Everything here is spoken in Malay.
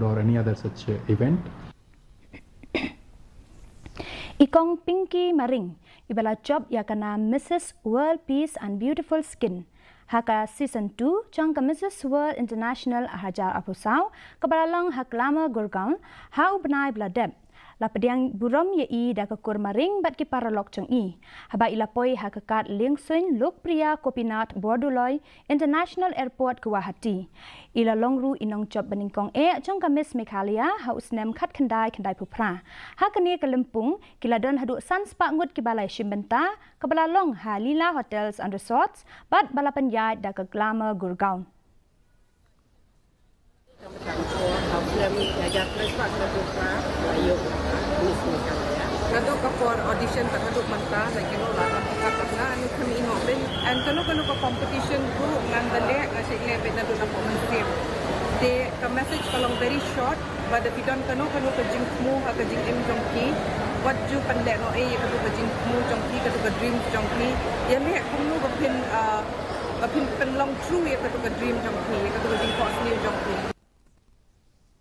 or any other such event. Ikong Pinki Maring, ibala job yakana Mrs. World Peace and Beautiful Skin. Haka Season 2, chong ka Mrs. World International Hajar Apusau, kabalalong haklama Gurgaon, hau benai bladeb. Lapadiang burom ye I da kakur maring bat ki paralok chong I. Haba ilapoi hakakat Lingsun Luk Priya Kopinat Borduloi International Airport Guwahati. Ila longru inong job beningkong chong ka Miss Meghalaya hausnem khat khandai pupra. Hakani Kalimpung kiladon hadu sanspa ngut ki balai shimbenta kabalalong Halila Hotels and Resorts bat balapan yai da ka Glamour Gurgaon. Kadok ka for audition tak kadok manta like you know la tak na anu kami ino ben and kano ka competition go ngan dale nga sigle ben na na pomensip de ka message kalong very short but if you don't kano ka jing mu ka jing em jongki what you pan le no e ka jing mu jongki ka dream jongki yale kunu bapin pen long true ka dream jongki ka jing cosmic jongki